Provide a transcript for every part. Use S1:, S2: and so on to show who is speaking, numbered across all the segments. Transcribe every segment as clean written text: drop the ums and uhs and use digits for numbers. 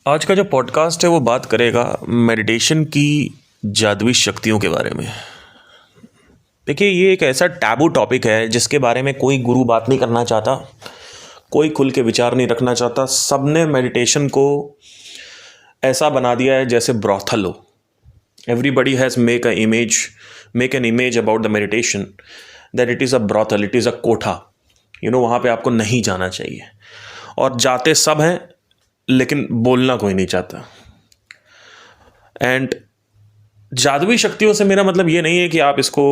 S1: आज का जो पॉडकास्ट है वो बात करेगा मेडिटेशन की जादुई शक्तियों के बारे में। देखिए, ये एक ऐसा टैबू टॉपिक है जिसके बारे में कोई गुरु बात नहीं करना चाहता, कोई खुल के विचार नहीं रखना चाहता। सबने मेडिटेशन को ऐसा बना दिया है जैसे ब्रॉथल हो। Everybody has make an image about the meditation that it is a brothel, it is a कोठा। वहाँ पे आपको नहीं जाना चाहिए, और जाते सब हैं लेकिन बोलना कोई नहीं चाहता। एंड जादुई शक्तियों से मेरा मतलब ये नहीं है कि आप इसको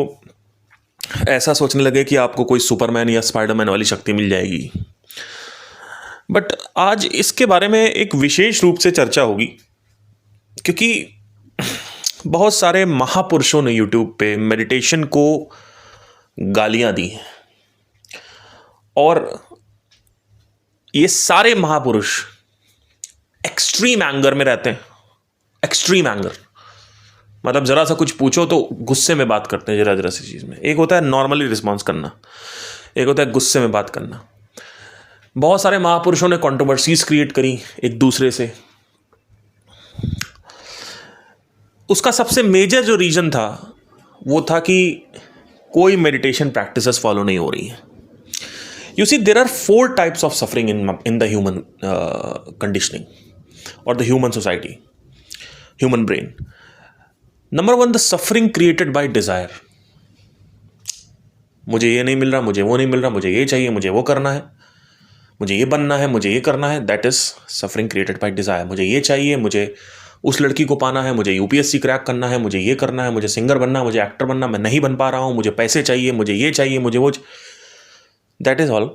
S1: ऐसा सोचने लगे कि आपको कोई सुपरमैन या स्पाइडरमैन वाली शक्ति मिल जाएगी। बट आज इसके बारे में एक विशेष रूप से चर्चा होगी, क्योंकि बहुत सारे महापुरुषों ने यूट्यूब पे मेडिटेशन को गालियां दी हैं, और ये सारे महापुरुष एक्सट्रीम एंगर में रहते हैं। एक्सट्रीम एंगर मतलब ज़रा सा कुछ पूछो तो गुस्से में बात करते हैं, ज़रा सी चीज़ में। एक होता है नॉर्मली रिस्पॉन्स करना, एक होता है गुस्से में बात करना। बहुत सारे महापुरुषों ने कंट्रोवर्सीज क्रिएट करी एक दूसरे से। उसका सबसे मेजर जो रीज़न था वो था कि कोई मेडिटेशन प्रैक्टिसेस फॉलो नहीं हो रही है। You see, there are 4 types of suffering in the human conditioning or the human society, human brain. Number 1, the suffering created by desire. मुझे ये नहीं मिल रहा, मुझे वो नहीं मिल रहा, मुझे ये चाहिए, मुझे वो करना है, मुझे ये बनना है, मुझे ये करना है। That is suffering created by desire. मुझे ये चाहिए, मुझे उस लड़की को पाना है, मुझे यूपीएससी क्रैक करना है, मुझे ये करना है, मुझे सिंगर बनना है, मुझे एक्टर बनना, मैं नहीं बन पा रहा हूँ, मुझे पैसे चाहिए, मुझे ये चाहिए, मुझे वो। That is all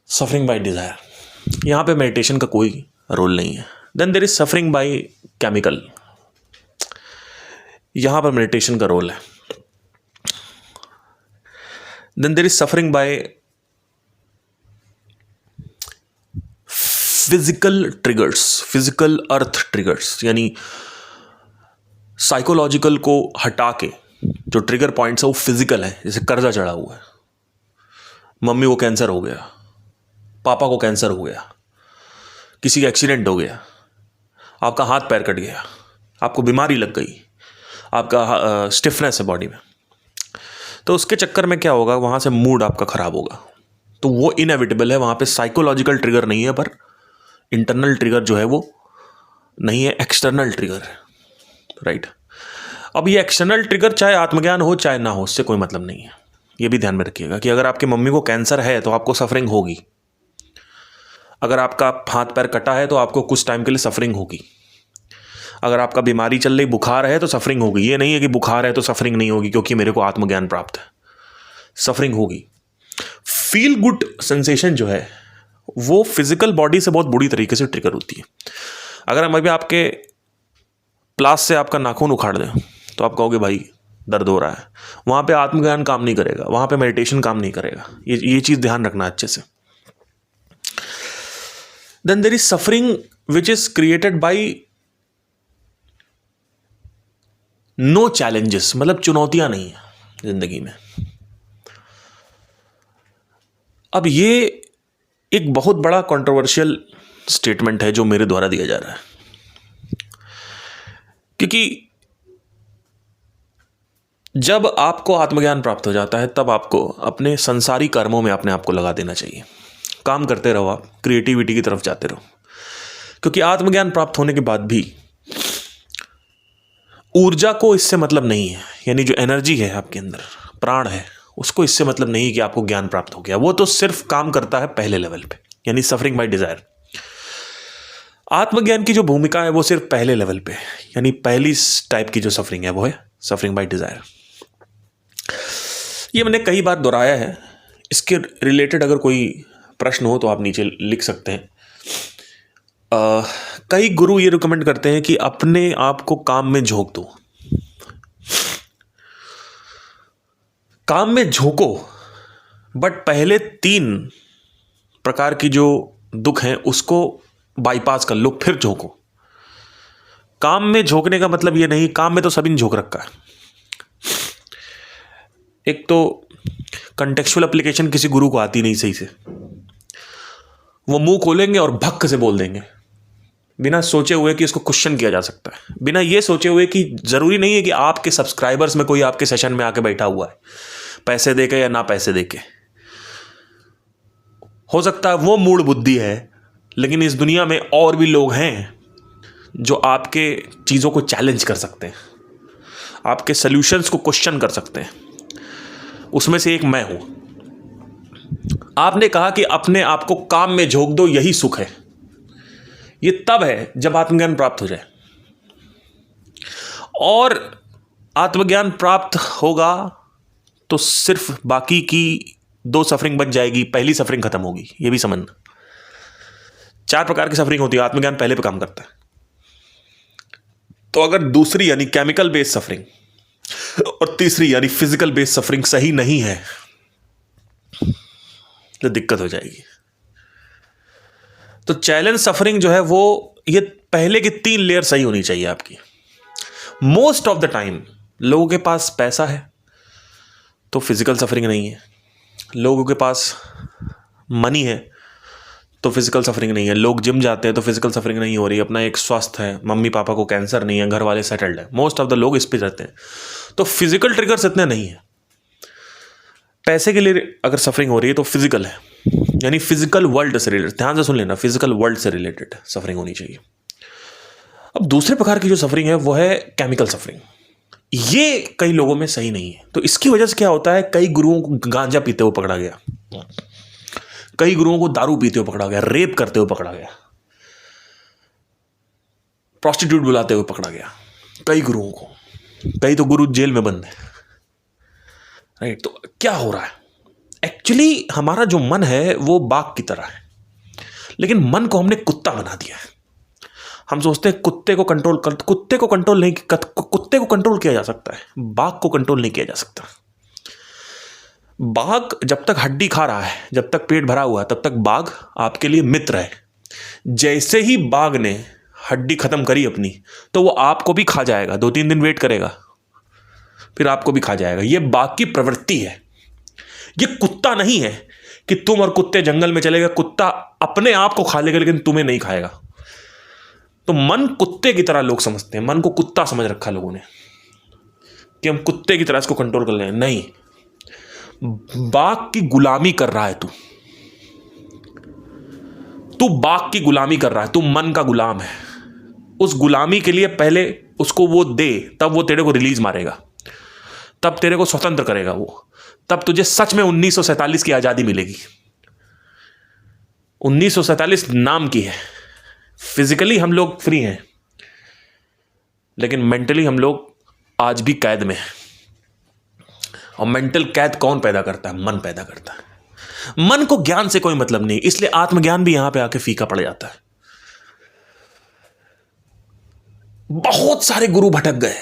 S1: suffering by desire. यहाँ पे मेडिटेशन का कोई रोल नहीं है। Then there is suffering by chemical, यहाँ पर मेडिटेशन का रोल है। Then there is suffering by physical triggers, physical अर्थ ट्रिगर्स, यानी साइकोलॉजिकल को हटा के जो ट्रिगर पॉइंट्स है वो फिजिकल है। जैसे कर्जा चढ़ा हुआ है, मम्मी को कैंसर हो गया, पापा को कैंसर हो गया, किसी का एक्सीडेंट हो गया, आपका हाथ पैर कट गया, आपको बीमारी लग गई, आपका स्टिफनेस है बॉडी में, तो उसके चक्कर में क्या होगा, वहाँ से मूड आपका ख़राब होगा। तो वो इनएविटेबल है। वहाँ पे साइकोलॉजिकल ट्रिगर नहीं है, पर इंटरनल ट्रिगर जो है वो नहीं है, एक्सटर्नल ट्रिगर है। राइट। अब ये एक्सटर्नल ट्रिगर चाहे आत्मज्ञान हो चाहे ना हो, उससे कोई मतलब नहीं है। ये भी ध्यान में रखिएगा कि अगर आपकी मम्मी को कैंसर है तो आपको सफरिंग होगी। अगर आपका हाथ पैर कटा है तो आपको कुछ टाइम के लिए सफरिंग होगी। अगर आपका बीमारी चल रही, बुखार है तो सफरिंग होगी। ये नहीं है कि बुखार है तो सफरिंग नहीं होगी क्योंकि मेरे को आत्मज्ञान प्राप्त है। सफरिंग होगी। फील गुड सेंसेशन जो है वो फिजिकल बॉडी से बहुत बुरी तरीके से ट्रिगर होती है। अगर हम अभी आपके प्लास से आपका नाखून उखाड़ दें तो आप कहोगे भाई दर्द हो रहा है। वहाँ पे आत्मज्ञान काम नहीं करेगा, वहाँ पे मेडिटेशन काम नहीं करेगा। ये चीज़ ध्यान रखना अच्छे से। Then there is suffering which is created by no challenges, मतलब चुनौतियां नहीं है जिंदगी में। अब ये एक बहुत बड़ा कंट्रोवर्शियल स्टेटमेंट है जो मेरे द्वारा दिया जा रहा है, क्योंकि जब आपको आत्मज्ञान प्राप्त हो जाता है तब आपको अपने संसारी कर्मों में अपने आप को लगा देना चाहिए। काम करते रहो, आप क्रिएटिविटी की तरफ जाते रहो, क्योंकि आत्मज्ञान प्राप्त होने के बाद भी ऊर्जा को इससे मतलब नहीं है। यानी जो एनर्जी है आपके अंदर, प्राण है, उसको इससे मतलब नहीं कि आपको ज्ञान प्राप्त हो गया। वो तो सिर्फ काम करता है पहले लेवल पे, यानी सफरिंग बाय डिजायर। आत्मज्ञान की जो भूमिका है वो सिर्फ पहले लेवल पे, यानी पहली टाइप की जो सफरिंग है वो है सफरिंग बाय डिजायर। ये मैंने कई बार दोहराया है। इसके रिलेटेड अगर कोई प्रश्न हो तो आप नीचे लिख सकते हैं। कई गुरु ये रिकमेंड करते हैं कि अपने आप को काम में झोंक दो। काम में झोंको, बट पहले 3 प्रकार की जो दुख हैं उसको बाईपास कर लो, फिर झोंको। काम में झोंकने का मतलब ये नहीं, काम में तो सभी ने झोंक रखा है। एक तो कंटेक्चुअल एप्लीकेशन किसी गुरु को आती नहीं सही से, वो मुंह खोलेंगे और भक्क से बोल देंगे, बिना सोचे हुए कि इसको क्वेश्चन किया जा सकता है, बिना ये सोचे हुए कि ज़रूरी नहीं है कि आपके सब्सक्राइबर्स में कोई आपके सेशन में आके बैठा हुआ है पैसे देके या ना पैसे देके। हो सकता है वो मूड बुद्धि है, लेकिन इस दुनिया में और भी लोग हैं जो आपके चीज़ों को चैलेंज कर सकते हैं, आपके सॉल्यूशंस को क्वेश्चन कर सकते हैं। उसमें से एक मैं हूं। आपने कहा कि अपने आप को काम में झोंक दो, यही सुख है। ये तब है जब आत्मज्ञान प्राप्त हो जाए, और आत्मज्ञान प्राप्त होगा तो सिर्फ बाकी की 2 सफरिंग बच जाएगी, पहली सफरिंग खत्म होगी। ये भी समझना, 4 प्रकार की सफरिंग होती है, आत्मज्ञान पहले पे काम करता है। तो अगर दूसरी यानी केमिकल बेस्ड सफरिंग और तीसरी यानी फिजिकल बेस्ड सफरिंग सही नहीं है तो दिक्कत हो जाएगी। तो चैलेंज सफरिंग जो है वो, ये पहले की 3 लेयर सही होनी चाहिए आपकी। मोस्ट ऑफ द टाइम लोगों के पास पैसा है तो फिजिकल सफरिंग नहीं है, लोगों के पास मनी है तो फिजिकल सफरिंग नहीं है, लोग जिम जाते हैं तो फिजिकल सफरिंग नहीं हो रही, अपना एक स्वस्थ है, मम्मी पापा को कैंसर नहीं है, घर वाले सेटल्ड है, मोस्ट ऑफ द लोग इस पे रहते हैं। तो फिजिकल ट्रिगर्स इतने नहीं है। पैसे के लिए अगर सफरिंग हो रही है तो फिजिकल है, यानी फिजिकल वर्ल्ड से रिलेटेड, ध्यान से सुन लेना, फिजिकल वर्ल्ड से रिलेटेड सफरिंग होनी चाहिए। अब दूसरे प्रकार की जो सफरिंग है वो है केमिकल सफरिंग। ये कई लोगों में सही नहीं है। तो इसकी वजह से क्या होता है, कई गुरुओं को गांजा पीते हुए पकड़ा गया, कई गुरुओं को दारू पीते हुए पकड़ा गया, रेप करते हुए पकड़ा गया, प्रोस्टिट्यूट बुलाते हुए पकड़ा गया, कई गुरुओं को, कई तो गुरु जेल में बंद है। राइट। तो क्या हो रहा है, एक्चुअली हमारा जो मन है वो बाघ की तरह है, लेकिन मन को हमने कुत्ता बना दिया है। हम सोचते हैं कुत्ते को कंट्रोल किया जा सकता है, बाघ को कंट्रोल नहीं किया जा सकता। बाघ जब तक हड्डी खा रहा है, जब तक पेट भरा हुआ है, तब तक बाघ आपके लिए मित्र है। जैसे ही बाघ ने हड्डी खत्म करी अपनी, तो वो आपको भी खा जाएगा, 2-3 दिन वेट करेगा, फिर आपको भी खा जाएगा। ये बाघ की प्रवृत्ति है। ये कुत्ता नहीं है कि तुम और कुत्ते जंगल में चले गए, कुत्ता अपने आप को खा लेगा लेकिन तुम्हें नहीं खाएगा। तो मन कुत्ते की तरह लोग समझते हैं, मन को कुत्ता समझ रखा लोगों ने कि हम कुत्ते की तरह इसको कंट्रोल कर लें। नहीं, बाघ की गुलामी कर रहा है तू बाघ की गुलामी कर रहा है, तू मन का गुलाम है। उस गुलामी के लिए पहले उसको वो दे, तब वो तेरे को रिलीज मारेगा, तब तेरे को स्वतंत्र करेगा वो, तब तुझे सच में 1947 की आजादी मिलेगी। 1947 नाम की है। फिजिकली हम लोग फ्री हैं, लेकिन मेंटली हम लोग आज भी कैद में हैं। और मेंटल कैद कौन पैदा करता है? मन पैदा करता है। मन को ज्ञान से कोई मतलब नहीं, इसलिए आत्मज्ञान भी यहां पे आके फीका पड़ जाता है। बहुत सारे गुरु भटक गए।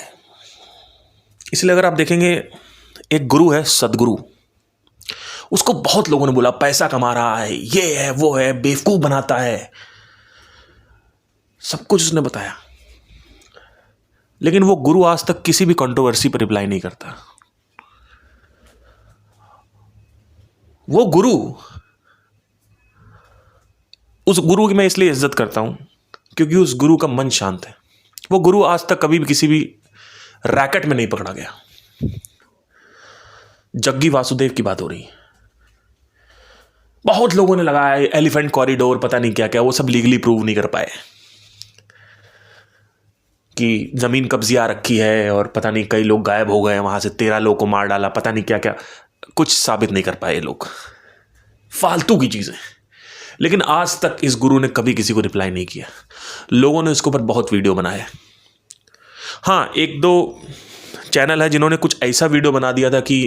S1: इसलिए अगर आप देखेंगे, एक गुरु है सदगुरु, उसको बहुत लोगों ने बोला पैसा कमा रहा है, ये है वो है, बेवकूफ बनाता है, सब कुछ उसने बताया, लेकिन वो गुरु आज तक किसी भी कंट्रोवर्सी पर रिप्लाई नहीं करता। वो गुरु, उस गुरु की मैं इसलिए इज्जत करता हूं क्योंकि उस गुरु का मन शांत है। वो गुरु आज तक कभी भी किसी भी रैकेट में नहीं पकड़ा गया। जग्गी वासुदेव की बात हो रही है, बहुत लोगों ने लगाया एलिफेंट कॉरिडोर, पता नहीं क्या क्या, वो सब लीगली प्रूव नहीं कर पाए कि जमीन कब्जिया रखी है और पता नहीं कई लोग गायब हो गए वहां से, 13 लोगों को मार डाला, पता नहीं क्या क्या, कुछ साबित नहीं कर पाए लोग, फालतू की चीजें। लेकिन आज तक इस गुरु ने कभी किसी को रिप्लाई नहीं किया। लोगों ने इसके ऊपर बहुत वीडियो बनाए। हाँ, 1-2 चैनल है जिन्होंने कुछ ऐसा वीडियो बना दिया था कि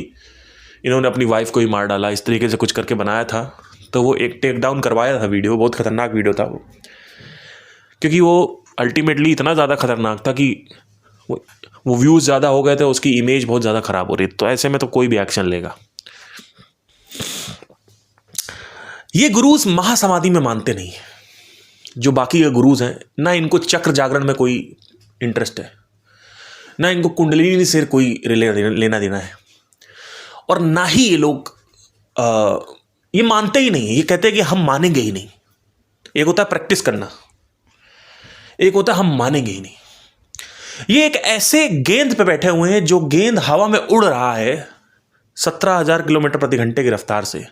S1: इन्होंने अपनी वाइफ को ही मार डाला, इस तरीके से कुछ करके बनाया था, तो वो एक टेक डाउन करवाया था वीडियो। बहुत खतरनाक वीडियो था वो, क्योंकि वो अल्टीमेटली इतना ज़्यादा खतरनाक था कि वो व्यूज़ ज़्यादा हो गए थे, उसकी इमेज बहुत ज़्यादा ख़राब हो रही। तो ऐसे में तो कोई भी एक्शन लेगा। ये गुरुज महासमाधि में मानते नहीं है, जो बाकी के गुरुज हैं ना, इनको चक्र जागरण में कोई इंटरेस्ट है, ना इनको कुंडलिनी से कोई लेना देना है, और ना ही ये लोग ये मानते ही नहीं। ये कहते हैं कि हम मानेंगे ही नहीं। एक होता है प्रैक्टिस करना, एक होता है हम मानेंगे ही नहीं। ये एक ऐसे गेंद पे बैठे हुए हैं जो गेंद हवा में उड़ रहा है 17,000 किलोमीटर प्रति घंटे की रफ्तार से,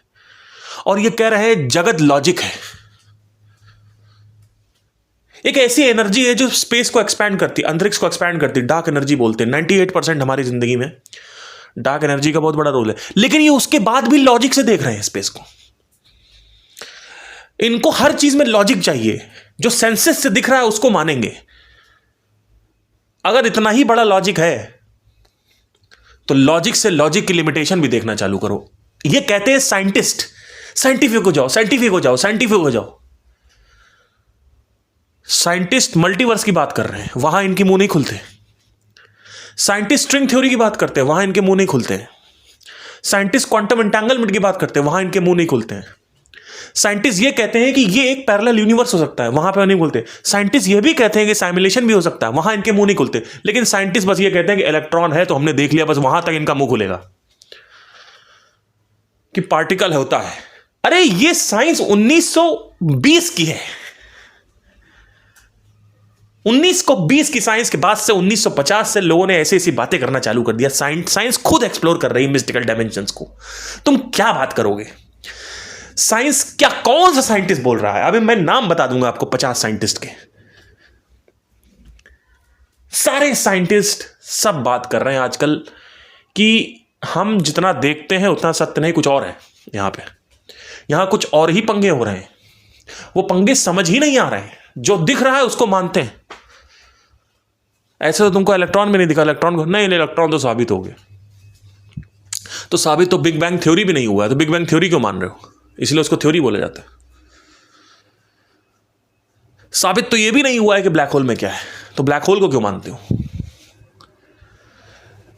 S1: और ये कह रहे हैं जगत लॉजिक है। एक ऐसी एनर्जी है जो स्पेस को एक्सपैंड करती है, अंतरिक्ष को एक्सपैंड करती है, डार्क एनर्जी बोलते हैं। 98% हमारी जिंदगी में डार्क एनर्जी का बहुत बड़ा रोल है, लेकिन ये उसके बाद भी लॉजिक से देख रहे हैं स्पेस को। इनको हर चीज में लॉजिक चाहिए, जो सेंसेस से दिख रहा है उसको मानेंगे। अगर इतना ही बड़ा लॉजिक है तो लॉजिक से लॉजिक की लिमिटेशन भी देखना चालू करो। ये कहते हैं साइंटिस्ट, साइंटिफिक हो जाओ, साइंटिफिक हो जाओ, साइंटिफिक हो जाओ। साइंटिस्ट मल्टीवर्स की बात कर रहे हैं, वहां इनके मुंह नहीं खुलते। साइंटिस्ट स्ट्रिंग थ्योरी की बात करते हैं, वहां इनके मुंह नहीं खुलते हैं। साइंटिस्ट क्वांटम एंटेंगलमेंट की बात करते हैं, वहां इनके मुंह नहीं खुलते हैं। साइंटिस्ट ये कहते हैं कि ये एक पैरेलल यूनिवर्स हो सकता है, वहां पे नहीं बोलते। साइंटिस्ट ये भी कहते हैं कि साइमुलेशन भी हो सकता है, वहां इनके मुंह नहीं खुलते। लेकिन साइंटिस्ट बस ये कहते हैं कि इलेक्ट्रॉन है तो हमने देख लिया, बस वहां तक इनका मुंह खुलेगा कि पार्टिकल होता है। अरे ये साइंस 1920 की है। 1920 की साइंस के बाद से 1950 से लोगों ने ऐसी ऐसी बातें करना चालू कर दिया। साइंस खुद एक्सप्लोर कर रही है मिस्टिकल डायमेंशंस को। तुम क्या बात करोगे? साइंस क्या, कौन सा साइंटिस्ट बोल रहा है? अभी मैं नाम बता दूंगा आपको 50 साइंटिस्ट के। सारे साइंटिस्ट सब बात कर रहे हैं आजकल कि हम जितना देखते हैं उतना सत्य नहीं, कुछ और है यहां कुछ और ही पंगे हो रहे हैं। वो पंगे समझ ही नहीं आ रहे हैं, जो दिख रहा है उसको मानते हैं। ऐसे तो तुमको इलेक्ट्रॉन में नहीं दिखा, इलेक्ट्रॉन को नहीं, इलेक्ट्रॉन तो साबित हो गए। तो साबित तो बिग बैंग थ्योरी भी नहीं हुआ है, तो बिग बैंग थ्योरी क्यों मान रहे हो? इसलिए उसको थ्योरी बोला जाता है। साबित तो यह भी नहीं हुआ है कि ब्लैक होल में क्या है, तो ब्लैक होल को क्यों मानते हो?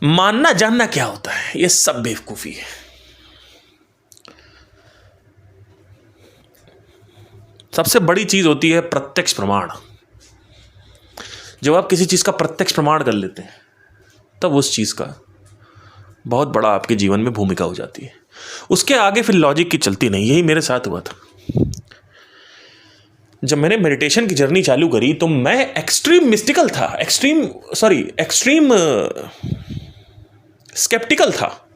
S1: मानना जानना क्या होता है, यह सब बेवकूफी है। सबसे बड़ी चीज होती है प्रत्यक्ष प्रमाण। जब आप किसी चीज का प्रत्यक्ष प्रमाण कर लेते हैं तब उस चीज का बहुत बड़ा आपके जीवन में भूमिका हो जाती है। उसके आगे फिर लॉजिक की चलती नहीं। यही मेरे साथ हुआ था। जब मैंने मेडिटेशन की जर्नी चालू करी तो मैं एक्सट्रीम मिस्टिकल था, एक्सट्रीम स्केप्टिकल था।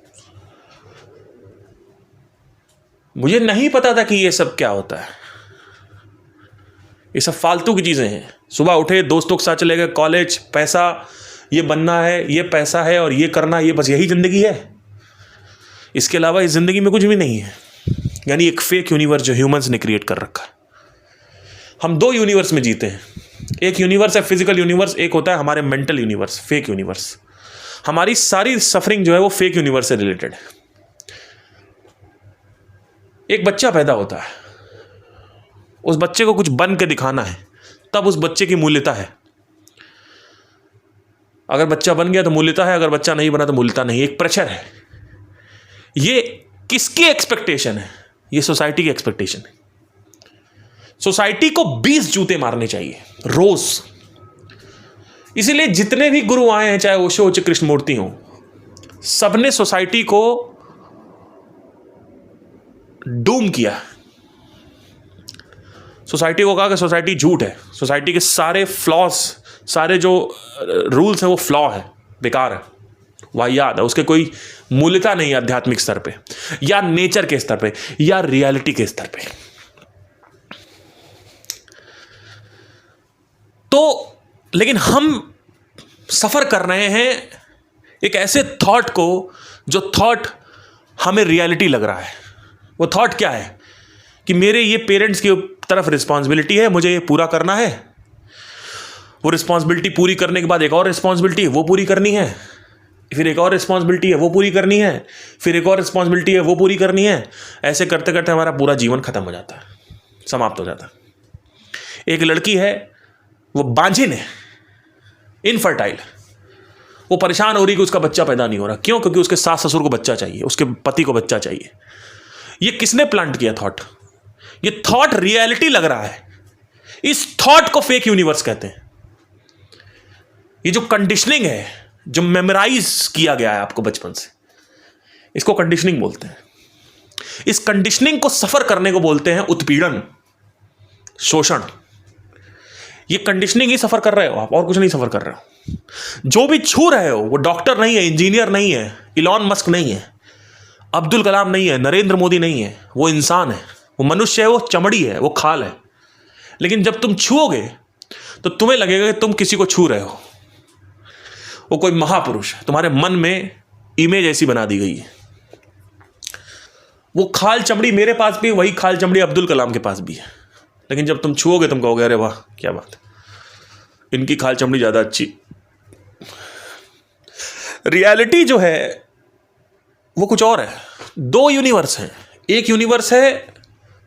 S1: मुझे नहीं पता था कि ये सब क्या होता है। ये सब फालतू की चीजें हैं। सुबह उठे, दोस्तों के साथ चले गए कॉलेज, पैसा, ये बनना है, ये पैसा है और ये करना, ये बस यही जिंदगी है। इसके अलावा इस जिंदगी में कुछ भी नहीं है। यानी एक फेक यूनिवर्स जो ह्यूमंस ने क्रिएट कर रखा है। हम दो यूनिवर्स में जीते हैं। एक यूनिवर्स है फिजिकल यूनिवर्स, एक होता है हमारे मेंटल यूनिवर्स, फेक यूनिवर्स। हमारी सारी सफरिंग जो है वो फेक यूनिवर्स से रिलेटेड है। एक बच्चा पैदा होता है, उस बच्चे को कुछ बन के दिखाना है, तब उस बच्चे की मूल्यता है। अगर बच्चा बन गया तो मूल्यता है, अगर बच्चा नहीं बना तो मूल्यता नहीं। एक प्रेशर है। ये किसकी एक्सपेक्टेशन है? ये सोसाइटी की एक्सपेक्टेशन है। सोसाइटी को 20 जूते मारने चाहिए रोज। इसीलिए जितने भी गुरु आए हैं, चाहे ओशो हो, कृष्णमूर्ति हो, सबने सोसाइटी को डूम किया। सोसाइटी को कहा कि सोसाइटी झूठ है, सोसाइटी के सारे फ्लॉज, सारे जो रूल्स हैं वो फ्लॉ है, बेकार है, वाहियात है, उसके कोई मूल्यता नहीं है आध्यात्मिक स्तर पे या नेचर के स्तर पे या रियलिटी के स्तर पे। तो लेकिन हम सफर कर रहे हैं एक ऐसे थॉट को जो थॉट हमें रियलिटी लग रहा है। वो थॉट क्या है कि मेरे ये पेरेंट्स की तरफ रिस्पॉन्सिबिलिटी है, मुझे ये पूरा करना है। वो रिस्पॉन्सिबिलिटी पूरी करने के बाद एक और रिस्पॉन्सिबिलिटी है, वो पूरी करनी है। फिर एक और रिस्पॉन्सिबिलिटी है, वो पूरी करनी है। फिर एक और रिस्पॉन्सिबिलिटी है, वो पूरी करनी है। ऐसे करते करते हमारा पूरा जीवन खत्म हो जाता है, समाप्त हो जाता है। एक लड़की है, वो बांझिन है, इनफर्टाइल। वो परेशान हो रही कि उसका बच्चा पैदा नहीं हो रहा। क्यों? क्योंकि उसके सास ससुर को बच्चा चाहिए, उसके पति को बच्चा चाहिए। ये किसने प्लांट किया थॉट? ये थॉट रियलिटी लग रहा है। इस थॉट को फेक यूनिवर्स कहते हैं। ये जो कंडीशनिंग है, जो मेमोराइज किया गया है आपको बचपन से, इसको कंडीशनिंग बोलते हैं। इस कंडीशनिंग को सफर करने को बोलते हैं उत्पीड़न, शोषण। ये कंडीशनिंग ही सफर कर रहे हो आप, और कुछ नहीं सफर कर रहे हो। जो भी छू रहे हो वो डॉक्टर नहीं है, इंजीनियर नहीं है, इलॉन मस्क नहीं है, अब्दुल कलाम नहीं है, नरेंद्र मोदी नहीं है, वो इंसान है, वो मनुष्य है, वो चमड़ी है, वो खाल है। लेकिन जब तुम छुओगे तो तुम्हें लगेगा कि तुम किसी को छू रहे हो, वो कोई महापुरुष है। तुम्हारे मन में इमेज ऐसी बना दी गई है। वो खाल चमड़ी मेरे पास भी, वही खाल चमड़ी अब्दुल कलाम के पास भी है। लेकिन जब तुम छुओगे तुम कहोगे अरे वाह क्या बात है, इनकी खाल चमड़ी ज़्यादा अच्छी। रियलिटी जो है वो कुछ और है। दो यूनिवर्स हैं। एक यूनिवर्स है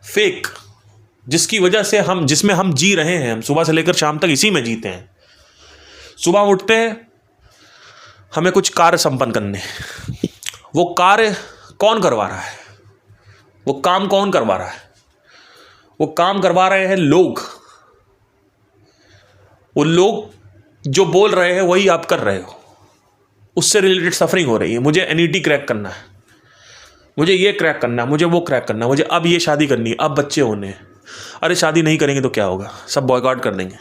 S1: फेक, जिसकी वजह से जिसमें हम जी रहे हैं, हम सुबह से लेकर शाम तक इसी में जीते हैं। सुबह उठते हैं, हमें कुछ कार्य संपन्न करने, वो कार्य कौन करवा रहा है, वो काम कौन करवा रहा है? वो काम करवा रहे हैं लोग। वो लोग जो बोल रहे हैं वही आप कर रहे हो, उससे रिलेटेड सफरिंग हो रही है। मुझे एनईटी क्रैक करना है, मुझे ये क्रैक करना है, मुझे वो क्रैक करना है, मुझे अब ये शादी करनी है, अब बच्चे होने हैं। अरे शादी नहीं करेंगे तो क्या होगा, सब बॉयकॉट कर देंगे।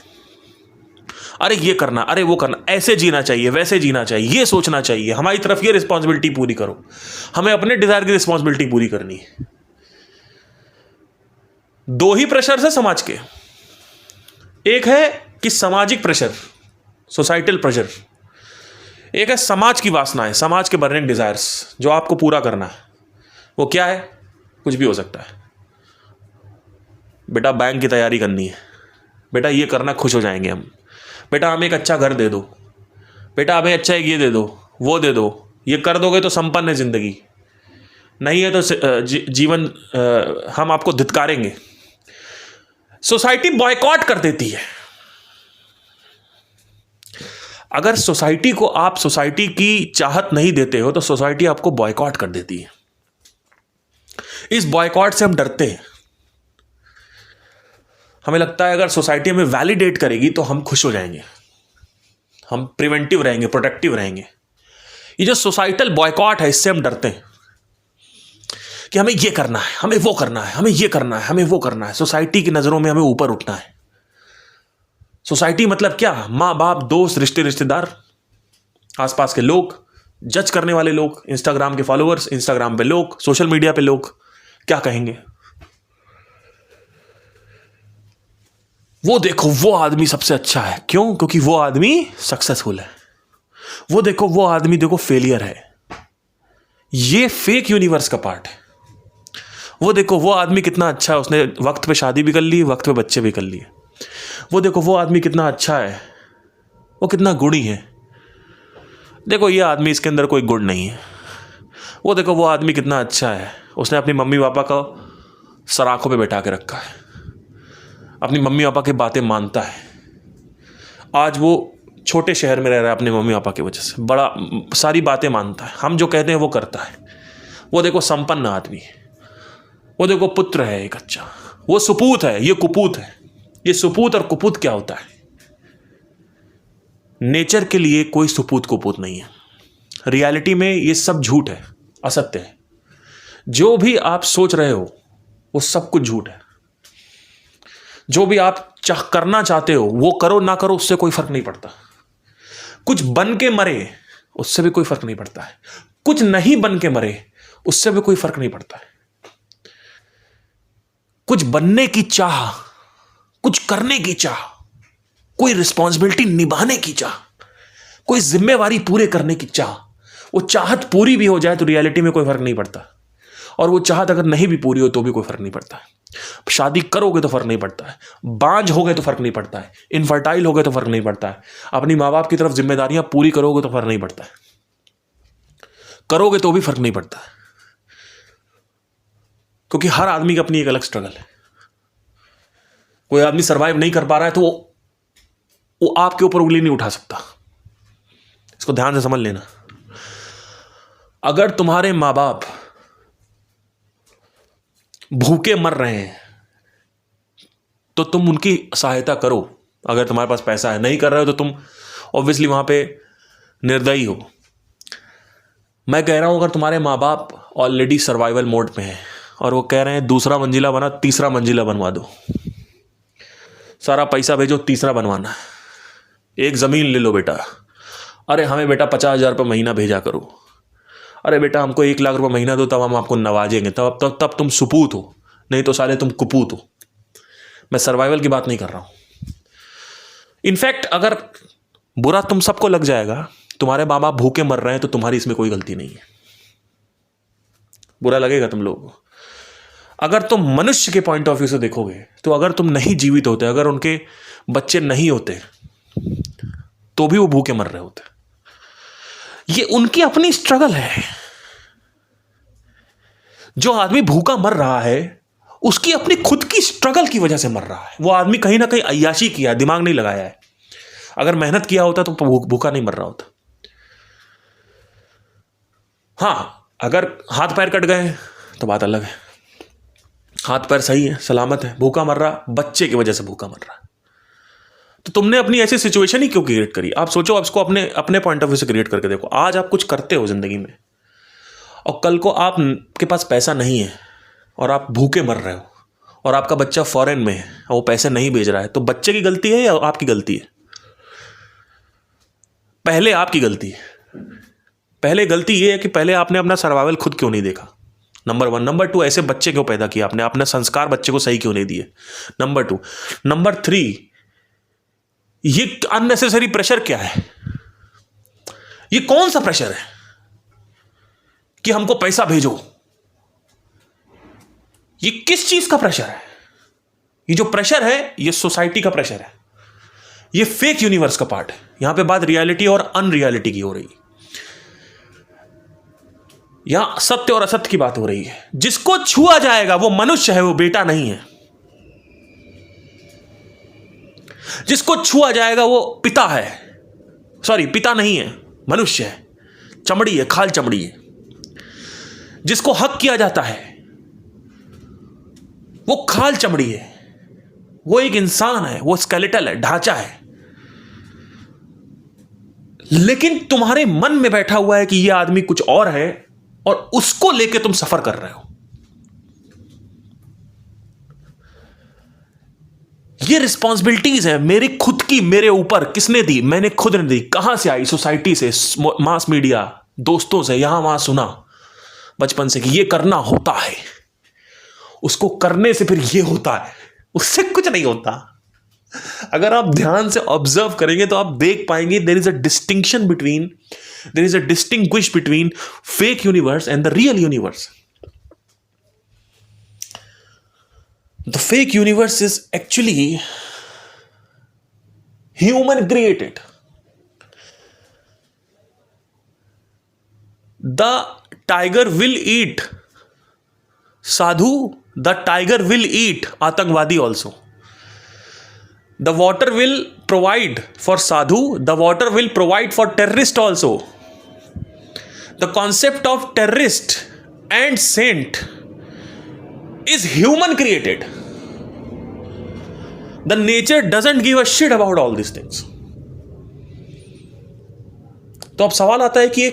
S1: अरे ये करना, अरे वो करना, ऐसे जीना चाहिए, वैसे जीना चाहिए, ये सोचना चाहिए, हमारी तरफ ये रिस्पॉन्सिबिलिटी पूरी करो। हमें अपने डिजायर की रिस्पॉन्सिबिलिटी पूरी करनी है। दो ही प्रेशर है समाज के। एक है कि सामाजिक प्रेशर, सोसाइटल प्रेशर। एक है समाज की वासनाएं, समाज के बर्निंग डिजायर्स जो आपको पूरा करना है। वो क्या है? कुछ भी हो सकता है। बेटा बैंक की तैयारी करनी है, बेटा ये करना, खुश हो जाएंगे हम। बेटा हमें एक अच्छा घर दे दो, बेटा हमें अच्छा एक ये दे दो, वो दे दो, ये कर दोगे तो संपन्न है जिंदगी, नहीं है तो जीवन हम आपको धिक्कारेंगे। सोसाइटी बॉयकॉट कर देती है। अगर सोसाइटी को आप सोसाइटी की चाहत नहीं देते हो तो सोसाइटी आपको बॉयकॉट कर देती है। इस बॉयकॉट से हम डरते हैं। हमें लगता है अगर सोसाइटी हमें वैलिडेट करेगी तो हम खुश हो जाएंगे, हम प्रिवेंटिव रहेंगे, प्रोटेक्टिव रहेंगे। ये जो सोसाइटल बॉयकॉट है इससे हम डरते हैं कि हमें ये करना है, हमें वो करना है, हमें ये करना है, हमें वो करना है। सोसाइटी की नजरों में हमें ऊपर उठना है। सोसाइटी मतलब क्या? माँ बाप, दोस्त, रिश्तेदार, आसपास के लोग, जज करने वाले लोग, इंस्टाग्राम के फॉलोअर्स, इंस्टाग्राम पे लोग, सोशल मीडिया पे लोग क्या कहेंगे? वो देखो वो आदमी सबसे अच्छा है। क्यों? क्योंकि वो आदमी सक्सेसफुल है। वो देखो वो आदमी देखो फेलियर है। ये फेक यूनिवर्स का पार्ट है। वो देखो वो आदमी कितना अच्छा है, उसने वक्त पे शादी भी कर ली, वक्त पे बच्चे भी कर लिए। वो देखो वो आदमी कितना अच्छा है, वो कितना गुणी है। देखो ये आदमी, इसके अंदर कोई गुण नहीं है। वो देखो वो आदमी कितना अच्छा है, उसने अपनी मम्मी पापा को सराखों पे बैठा के रखा है, अपनी मम्मी पापा की बातें मानता है। आज वो छोटे शहर में रह रहा है अपने मम्मी पापा की वजह से, बड़ा सारी बातें मानता है, हम जो कहते हैं वो करता है। वो देखो संपन्न आदमी है। वो देखो पुत्र है एक अच्छा। वो सुपूत है, ये कुपूत है। ये सुपूत और कुपूत क्या होता है? नेचर के लिए कोई सुपूत कुपूत नहीं है। रियलिटी में ये सब झूठ है, असत्य है। जो भी आप सोच रहे हो वो सब कुछ झूठ है। जो भी आप करना चाहते हो वो करो ना करो, उससे कोई फर्क नहीं पड़ता। कुछ बन के मरे उससे भी कोई फर्क नहीं पड़ता है। कुछ नहीं बन के मरे उससे भी कोई फर्क नहीं पड़ता है। कुछ बनने की चाह, कुछ करने की चाह, कोई रिस्पॉन्सिबिलिटी निभाने की चाह, कोई जिम्मेवारी पूरे करने की चाह, वो चाहत पूरी भी हो जाए तो रियलिटी में कोई फर्क नहीं पड़ता। और वो चाहत अगर नहीं भी पूरी हो तो भी कोई फर्क नहीं पड़ता है। शादी करोगे तो फर्क नहीं पड़ता है, बांझ हो गए तो फर्क नहीं पड़ता है, इनफर्टाइल हो गए तो फर्क नहीं पड़ता है, अपनी माँ बाप की तरफ जिम्मेदारियां पूरी करोगे तो फर्क नहीं पड़ता है, करोगे तो भी फर्क नहीं पड़ता है। क्योंकि हर आदमी की अपनी एक अलग स्ट्रगल है। कोई आदमी सरवाइव नहीं कर पा रहा है तो वो आपके ऊपर उंगली नहीं उठा सकता। इसको ध्यान से समझ लेना। अगर तुम्हारे माँ बाप भूखे मर रहे हैं तो तुम उनकी सहायता करो। अगर तुम्हारे पास पैसा है, नहीं कर रहे हो तो तुम ऑब्वियसली वहां पे निर्दयी हो। मैं कह रहा हूं अगर तुम्हारे माँ बाप ऑलरेडी सर्वाइवल मोड में है और वो कह रहे हैं दूसरा मंजिला बना, तीसरा मंजिला बनवा दो, सारा पैसा भेजो, तीसरा बनवाना है, एक ज़मीन ले लो बेटा, अरे हमें बेटा 50,000 रुपये महीना भेजा करो, अरे बेटा हमको 1 लाख रुपये महीना दो, तब हम आपको नवाजेंगे, तब तुम सुपूत हो, नहीं तो साले तुम कुपूत हो। मैं सर्वाइवल की बात नहीं कर रहा हूं। इनफैक्ट अगर बुरा तुम सबको लग जाएगा, तुम्हारे माँ बाप भूखे मर रहे हैं, तो तुम्हारी इसमें कोई गलती नहीं है, बुरा लगेगा तुम लोगों को। अगर तुम मनुष्य के पॉइंट ऑफ व्यू से देखोगे, तो अगर तुम नहीं जीवित होते, अगर उनके बच्चे नहीं होते, तो भी वो भूखे मर रहे होते। ये उनकी अपनी स्ट्रगल है। जो आदमी भूखा मर रहा है, उसकी अपनी खुद की स्ट्रगल की वजह से मर रहा है। वो आदमी कहीं ना कहीं अय्याशी किया है, दिमाग नहीं लगाया है। अगर मेहनत किया होता तो भूखा नहीं मर रहा होता। हां, अगर हाथ पैर कट गए तो बात अलग है। हाथ पैर सही है, सलामत है, भूखा मर रहा, बच्चे की वजह से भूखा मर रहा। तो तुमने अपनी ऐसी सिचुएशन ही क्यों क्रिएट करी? आप सोचो, आप इसको अपने अपने पॉइंट ऑफ व्यू से क्रिएट करके देखो। आज आप कुछ करते हो जिंदगी में, और कल को आपके पास पैसा नहीं है और आप भूखे मर रहे हो, और आपका बच्चा फॉरेन में है और वो पैसे नहीं भेज रहा है, तो बच्चे की गलती है या आपकी गलती है? पहले आपकी गलती है। पहले गलती ये है कि पहले आपने अपना सर्वाइवल खुद क्यों नहीं देखा, नंबर 1। नंबर 2, ऐसे बच्चे क्यों पैदा किया आपने, अपने संस्कार बच्चे को सही क्यों नहीं दिए, नंबर 2। नंबर 3, ये अननेसेसरी प्रेशर क्या है? ये कौन सा प्रेशर है कि हमको पैसा भेजो? ये किस चीज का प्रेशर है? ये जो प्रेशर है, ये सोसाइटी का प्रेशर है, ये फेक यूनिवर्स का पार्ट है। यहां पे बात रियलिटी और अनरियलिटी की हो रही है, यहां सत्य और असत्य की बात हो रही है। जिसको छुआ जाएगा वो मनुष्य है, वो बेटा नहीं है। जिसको छुआ जाएगा वो पिता है, सॉरी पिता नहीं है, मनुष्य है, चमड़ी है, खाल चमड़ी है। जिसको हक किया जाता है वो खाल चमड़ी है, वो एक इंसान है, वो स्केलेटल है, ढांचा है। लेकिन तुम्हारे मन में बैठा हुआ है कि यह आदमी कुछ और है, और उसको लेके तुम सफर कर रहे हो। ये रिस्पॉन्सिबिलिटीज है मेरी खुद की, मेरे ऊपर किसने दी? मैंने खुद ने दी। कहां से आई? सोसाइटी से, मास मीडिया, दोस्तों से, यहां वहां सुना बचपन से कि ये करना होता है, उसको करने से फिर ये होता है, उससे कुछ नहीं होता। अगर आप ध्यान से ऑब्जर्व करेंगे तो आप देख पाएंगे there is a distinguish between fake universe and the real universe. The fake universe is actually human created. The tiger will eat sadhu, the tiger will eat आतंकवादी also. The water will provide for sadhu, the water will provide for terrorist also. The concept of terrorist and saint is human created. The nature doesn't give a shit about all these things. तो अब सवाल आता है कि ये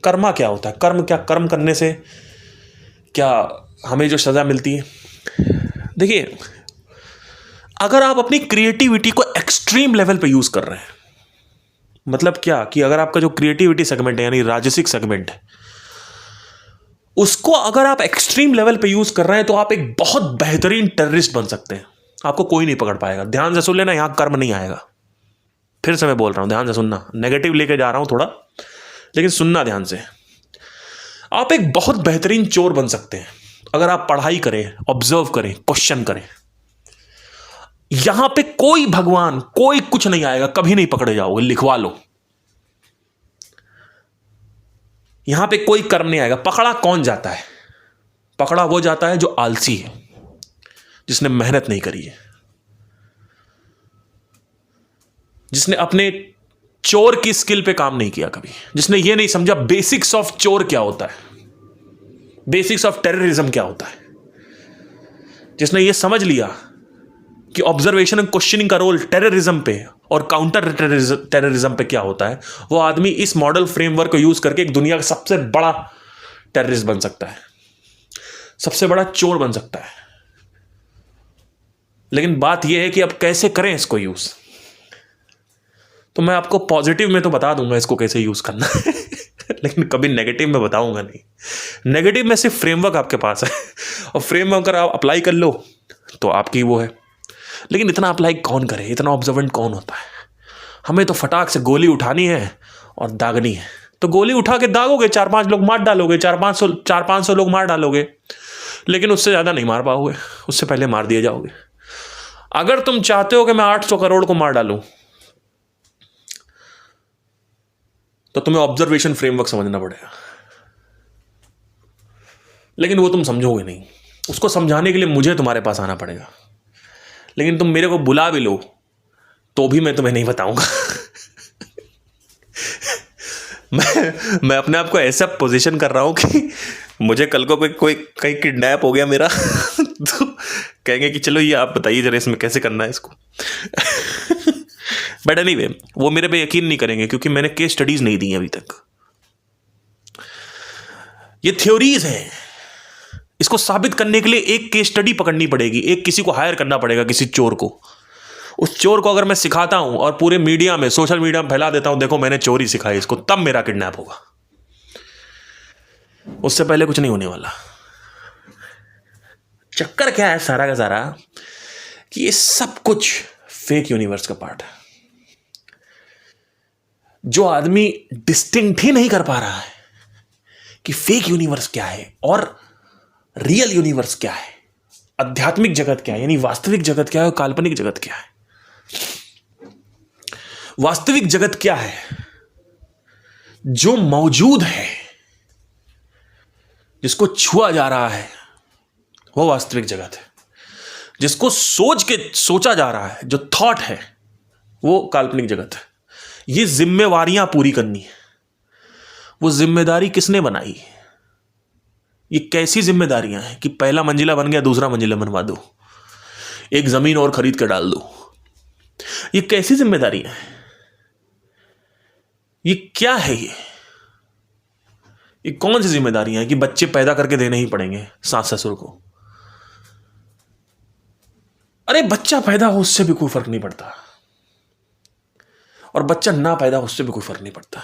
S1: कर्मा क्या होता है? कर्म करने से क्या हमें जो सजा मिलती है? देखिए, अगर आप अपनी क्रिएटिविटी को एक्सट्रीम लेवल पे यूज कर रहे हैं, मतलब क्या कि अगर आपका जो क्रिएटिविटी सेगमेंट है, यानी राजसिक सेगमेंट है, उसको अगर आप एक्सट्रीम लेवल पे यूज कर रहे हैं, तो आप एक बहुत बेहतरीन टेररिस्ट बन सकते हैं। आपको कोई नहीं पकड़ पाएगा। ध्यान से सुन लेना, यहां कर्म नहीं आएगा। फिर से मैं बोल रहा हूं, ध्यान से सुनना। नेगेटिव लेके जा रहा हूं थोड़ा, लेकिन सुनना ध्यान से। आप एक बहुत बेहतरीन चोर बन सकते हैं अगर आप पढ़ाई करें, ऑब्जर्व करें, क्वेश्चन करें। यहां पे कोई भगवान, कोई कुछ नहीं आएगा, कभी नहीं पकड़े जाओगे, लिखवा लो। यहां पे कोई कर्म नहीं आएगा। पकड़ा कौन जाता है? पकड़ा वो जाता है जो आलसी है, जिसने मेहनत नहीं करी है, जिसने अपने चोर की स्किल पे काम नहीं किया कभी, जिसने ये नहीं समझा बेसिक्स ऑफ चोर क्या होता है, बेसिक्स ऑफ टेररिज्म क्या होता है, जिसने ये समझ लिया कि ऑब्जर्वेशन एंड क्वेश्चनिंग का रोल टेररिज्म पे और काउंटर टेररिज्म पे क्या होता है, वो आदमी इस मॉडल फ्रेमवर्क को यूज करके एक दुनिया का सबसे बड़ा टेररिस्ट बन सकता है, सबसे बड़ा चोर बन सकता है। लेकिन बात यह है कि अब कैसे करें इसको यूज। तो मैं आपको पॉजिटिव में तो बता दूंगा इसको कैसे यूज करना है लेकिन कभी नेगेटिव में बताऊंगा नहीं। नेगेटिव में सिर्फ फ्रेमवर्क आपके पास है और फ्रेमवर्क अगर आप अप्लाई कर लो तो आपकी वो है। लेकिन इतना अप्लाई कौन करे, इतना ऑब्जर्वेंट कौन होता है। हमें तो फटाक से गोली उठानी है और दागनी है। तो गोली उठा के दागोगे, 4-5 लोग मार डालोगे, 400-500 लोग मार डालोगे, लेकिन उससे ज़्यादा नहीं मार पाओगे, उससे पहले मार दिए जाओगे। अगर तुम चाहते हो कि मैं 800 करोड़ को मार डालूं तो तुम्हें ऑब्जर्वेशन फ्रेमवर्क समझना पड़ेगा, लेकिन वो तुम समझोगे नहीं। उसको समझाने के लिए मुझे तुम्हारे पास आना पड़ेगा, लेकिन तुम मेरे को बुला भी लो तो भी मैं तुम्हें नहीं बताऊंगा मैं अपने आप को ऐसा पोजीशन कर रहा हूं कि मुझे कल को कोई कहीं किडनैप हो गया मेरा तो कहेंगे कि चलो ये आप बताइए जरा इसमें कैसे करना है इसको बट एनीवे, वो मेरे पे यकीन नहीं करेंगे क्योंकि मैंने केस स्टडीज नहीं दी अभी तक। ये थ्योरीज हैं, इसको साबित करने के लिए एक केस स्टडी पकड़नी पड़ेगी, एक किसी को हायर करना पड़ेगा, किसी चोर को। उस चोर को अगर मैं सिखाता हूं और पूरे मीडिया में, सोशल मीडिया में फैला देता हूं, देखो मैंने चोरी सिखाई इसको, तब मेरा किडनैप होगा। उससे पहले कुछ नहीं होने वाला। चक्कर क्या है सारा का सारा कि ये सब कुछ फेक यूनिवर्स का पार्ट है। जो आदमी डिस्टिंक्ट ही नहीं कर पा रहा है कि फेक यूनिवर्स क्या है और रियल यूनिवर्स क्या है, आध्यात्मिक जगत क्या है, यानी वास्तविक जगत क्या है और काल्पनिक जगत क्या है। वास्तविक जगत क्या है? जो मौजूद है, जिसको छुआ जा रहा है, वो वास्तविक जगत है। जिसको सोचा जा रहा है, जो थॉट है, वो काल्पनिक जगत है। ये जिम्मेवारियां पूरी करनी है। वो जिम्मेदारी किसने बनाई? ये कैसी जिम्मेदारियां हैं कि पहला मंजिला बन गया, दूसरा मंजिला बनवा दो, एक जमीन और खरीद कर डाल दो। ये कैसी जिम्मेदारियां हैं? ये क्या है? ये कौन सी जिम्मेदारियां हैं कि बच्चे पैदा करके देने ही पड़ेंगे सास ससुर को? अरे बच्चा पैदा हो उससे भी कोई फर्क नहीं पड़ता, और बच्चा ना पैदा हो उससे भी कोई फर्क नहीं पड़ता।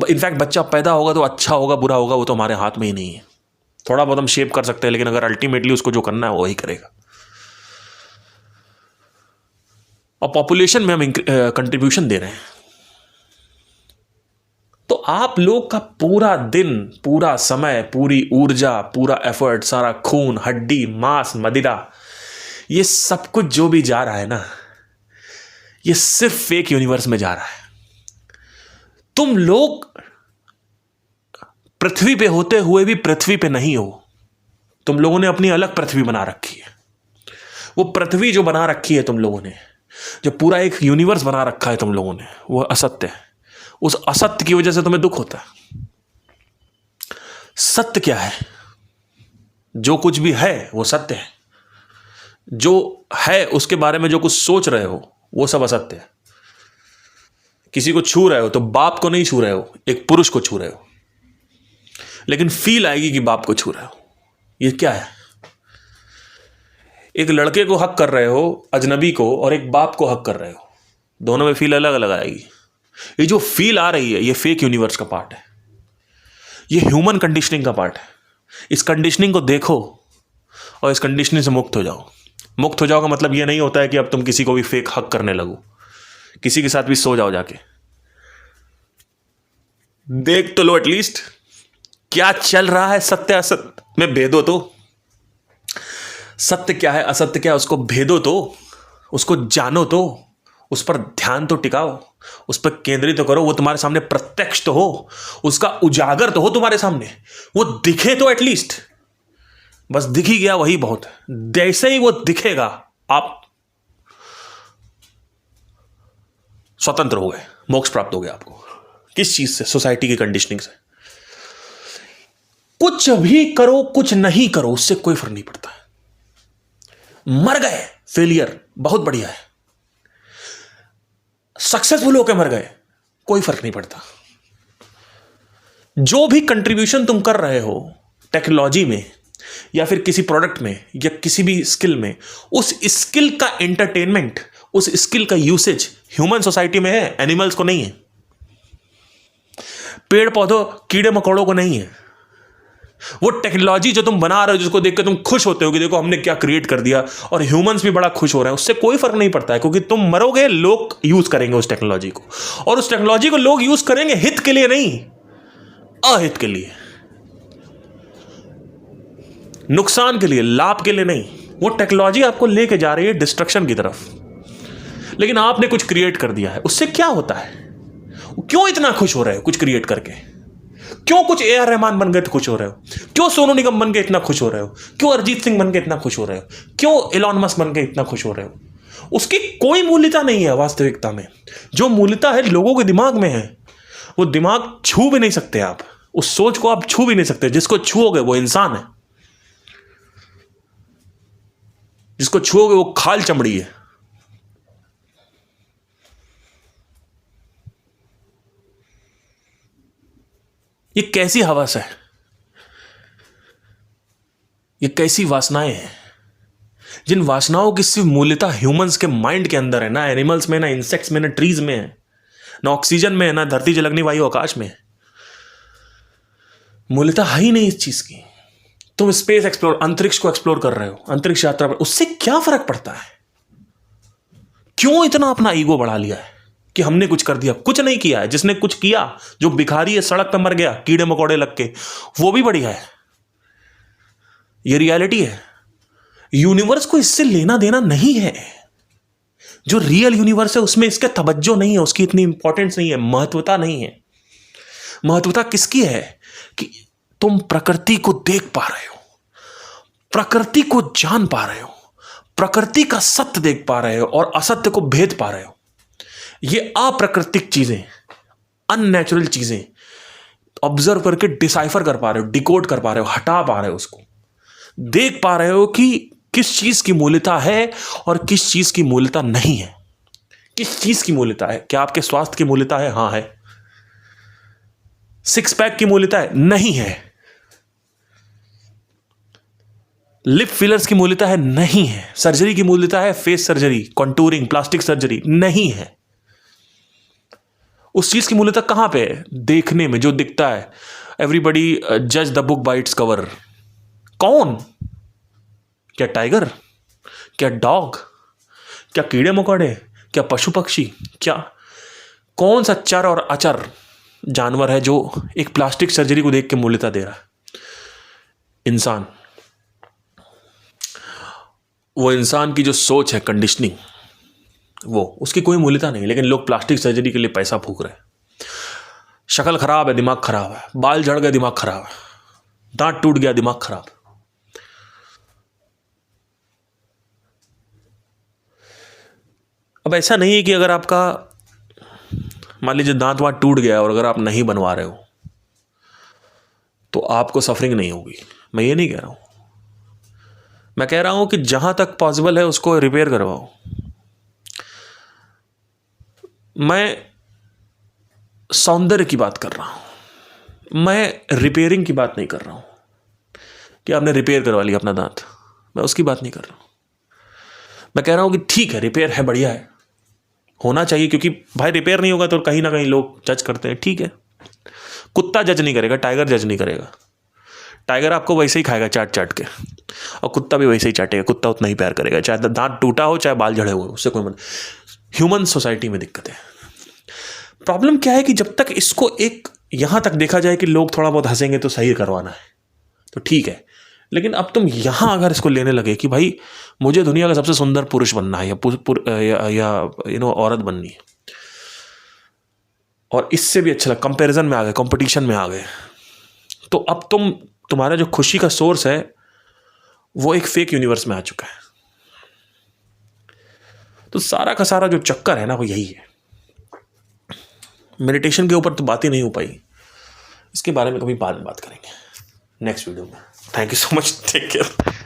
S1: इनफैक्ट बच्चा पैदा होगा तो अच्छा होगा बुरा होगा वो तो हमारे हाथ में ही नहीं है। थोड़ा बहुत हम शेप कर सकते हैं, लेकिन अगर अल्टीमेटली उसको जो करना है वो ही करेगा। और पॉपुलेशन में हम कंट्रीब्यूशन दे रहे हैं। तो आप लोग का पूरा दिन, पूरा समय, पूरी ऊर्जा, पूरा एफर्ट, सारा खून, हड्डी, मांस, मदिरा, ये सब कुछ जो भी जा रहा है ना, ये सिर्फ फेक यूनिवर्स में जा रहा है। तुम लोग पृथ्वी पे होते हुए भी पृथ्वी पे नहीं हो। तुम लोगों ने अपनी अलग पृथ्वी बना रखी है। वो पृथ्वी जो बना रखी है तुम लोगों ने, जो पूरा एक यूनिवर्स बना रखा है तुम लोगों ने, वो असत्य है। उस असत्य की वजह से तुम्हें दुख होता है। सत्य क्या है? जो कुछ भी है वो सत्य है। जो है उसके बारे में जो कुछ सोच रहे हो वो सब असत्य है। किसी को छू रहे हो तो बाप को नहीं छू रहे हो, एक पुरुष को छू रहे हो, लेकिन फील आएगी कि बाप को छू रहे हो। ये क्या है? एक लड़के को हक कर रहे हो अजनबी को, और एक बाप को हक कर रहे हो, दोनों में फील अलग अलग आएगी। ये जो फील आ रही है ये फेक यूनिवर्स का पार्ट है। ये ह्यूमन कंडीशनिंग का पार्ट है। इस कंडीशनिंग को देखो और इस कंडीशनिंग से मुक्त हो जाओ। मुक्त हो जाओ का मतलब ये नहीं होता है कि अब तुम किसी को भी फेक हक करने लगो। किसी के साथ भी सो जाओ, जाके देख तो लो एटलीस्ट क्या चल रहा है। सत्य असत्य में भेदो तो, सत्य क्या है असत्य क्या है उसको भेदो तो, उसको जानो तो, उस पर ध्यान तो टिकाओ, उस पर केंद्रित तो करो। वो तुम्हारे सामने प्रत्यक्ष तो हो, उसका उजागर तो हो तुम्हारे सामने, वो दिखे तो एटलीस्ट। बस दिख ही गया वही बहुत है। जैसे ही वो दिखेगा आप स्वतंत्र हो गए, मोक्ष प्राप्त हो गया आपको। किस चीज से? सोसाइटी की कंडीशनिंग से। कुछ भी करो कुछ नहीं करो उससे कोई फर्क नहीं पड़ता। मर गए, फेलियर, बहुत बढ़िया है। सक्सेसफुल होकर मर गए, कोई फर्क नहीं पड़ता। जो भी कंट्रीब्यूशन तुम कर रहे हो टेक्नोलॉजी में, या फिर किसी प्रोडक्ट में या किसी भी स्किल में, उस स्किल का एंटरटेनमेंट, उस स्किल का यूसेज ह्यूमन सोसाइटी में है, एनिमल्स को नहीं है, पेड़ पौधों कीड़े मकोड़ों को नहीं है। वो टेक्नोलॉजी जो तुम बना रहे हो, जिसको देख के तुम खुश होते हो कि देखो हमने क्या क्रिएट कर दिया, और ह्यूमंस भी बड़ा खुश हो रहे हैं, उससे कोई फर्क नहीं पड़ता है, क्योंकि तुम मरोगे, लोग यूज करेंगे उस टेक्नोलॉजी को, और उस टेक्नोलॉजी को लोग यूज करेंगे हित के लिए नहीं, अहित के लिए, नुकसान के लिए, लाभ के लिए नहीं। वो टेक्नोलॉजी आपको लेके जा रही है डिस्ट्रक्शन की तरफ, लेकिन आपने कुछ क्रिएट कर दिया है। उससे क्या होता है? क्यों इतना खुश हो रहे हो कुछ क्रिएट करके? क्यों कुछ AR रहमान बन गए तो खुश हो रहे हो? क्यों सोनू निगम बन के इतना खुश हो रहे हो? क्यों अरिजीत सिंह बन के इतना खुश हो रहे हो? क्यों एलॉन मस्क बन के इतना खुश हो रहे हो? उसकी कोई मूल्यता नहीं है वास्तविकता में। जो मूल्यता है लोगों के दिमाग में है, वो दिमाग छू भी नहीं सकते आप, उस सोच को आप छू भी नहीं सकते। जिसको छूओगे वो इंसान है, जिसको छूओगे वो खाल चमड़ी है। ये कैसी हवस है, ये कैसी वासनाएं हैं, जिन वासनाओं की सिर्फ मूल्यता ह्यूमंस के माइंड के अंदर है, ना एनिमल्स में, ना इंसेक्ट्स में, ना ट्रीज में है, ना ऑक्सीजन में है, ना धरती जल अग्नि वायु आकाश में। मूल्यता है ही नहीं इस चीज की। तुम स्पेस एक्सप्लोर, अंतरिक्ष को एक्सप्लोर कर रहे हो, अंतरिक्ष यात्रा पर, उससे क्या फर्क पड़ता है? क्यों इतना अपना ईगो बढ़ा लिया है कि हमने कुछ कर दिया? कुछ नहीं किया है। जिसने कुछ किया, जो भिखारी है सड़क पर मर गया कीड़े मकोड़े लग के, वो भी बढ़िया है। ये रियलिटी है। यूनिवर्स को इससे लेना देना नहीं है। जो रियल यूनिवर्स है उसमें इसका तवज्जो नहीं है, उसकी इतनी इंपॉर्टेंस नहीं है, महत्वता नहीं है। महत्वता किसकी है कि तुम प्रकृति को देख पा रहे हो, प्रकृति को जान पा रहे हो, प्रकृति का सत्य देख पा रहे हो और असत्य को भेद पा रहे हो। ये अप्राकृतिक चीजें, अननेचुरल चीजें ऑब्जर्व करके डिसाइफर कर पा रहे हो, डिकोड कर पा रहे हो, हटा पा रहे हो, उसको देख पा रहे हो कि किस चीज की मूल्यता है और किस चीज की मूल्यता नहीं है। किस चीज की मूल्यता है? क्या आपके स्वास्थ्य की मूल्यता है? हाँ है। सिक्स पैक की मूल्यता है? नहीं है। लिप फिलर्स की मूल्यता है? नहीं है। सर्जरी की मूल्यता है? Face surgery, contouring, plastic surgery? नहीं है। उस चीज की मूल्यता कहां पे है? देखने में, जो दिखता है। एवरीबडी जज the book by its cover. कौन? क्या टाइगर? क्या डॉग? क्या कीड़े मकोड़े? क्या पशु पक्षी? क्या कौन सा चर और अचर जानवर है जो एक प्लास्टिक सर्जरी को देख के मूल्यता दे रहा है? इंसान। वो इंसान की जो सोच है, कंडीशनिंग, वो उसकी कोई मूल्यता नहीं, लेकिन लोग प्लास्टिक सर्जरी के लिए पैसा फूक रहे हैं। शक्ल खराब है, दिमाग खराब है, बाल झड़ गए, दिमाग खराब है, दांत टूट गया, दिमाग खराब। अब ऐसा नहीं है कि अगर आपका मान लीजिए दांत वांत टूट गया और अगर आप नहीं बनवा रहे हो तो आपको सफरिंग नहीं होगी। मैं ये नहीं कह रहा हूं। मैं कह रहा हूं कि जहां तक पॉसिबल है उसको रिपेयर करवाओ। मैं सौंदर्य की बात कर रहा हूं, मैं रिपेयरिंग की बात नहीं कर रहा हूं कि आपने रिपेयर करवा लिया अपना दांत। मैं उसकी बात नहीं कर रहा हूं। मैं कह रहा हूं कि ठीक है, रिपेयर है, बढ़िया है, होना चाहिए, क्योंकि भाई रिपेयर नहीं होगा तो कहीं ना कहीं लोग जज करते हैं। ठीक है, कुत्ता जज नहीं करेगा, टाइगर जज नहीं करेगा। टाइगर आपको वैसे ही खाएगा चाट चाट के, और कुत्ता भी वैसे ही चाटेगा। कुत्ता उतना ही प्यार करेगा, चाहे दांत टूटा हो चाहे बाल झड़े हुए, उससे कोई मतलब। ह्यूमन सोसाइटी में दिक्कत है। प्रॉब्लम क्या है कि जब तक इसको एक यहां तक देखा जाए कि लोग थोड़ा बहुत हंसेंगे तो सही करवाना है तो ठीक है, लेकिन अब तुम यहां अगर इसको लेने लगे कि भाई मुझे दुनिया का सबसे सुंदर पुरुष बनना है या औरत बननी है, और इससे भी अच्छा कंपैरिजन में आ गए, कंपटीशन में आ गए, तो अब तुम्हारा जो खुशी का सोर्स है वो एक फेक यूनिवर्स में आ चुका है। तो सारा का सारा जो चक्कर है ना वो यही है। मेडिटेशन के ऊपर तो बात ही नहीं हो पाई, इसके बारे में कभी बाद में बात करेंगे नेक्स्ट वीडियो में। Thank you so much, take care.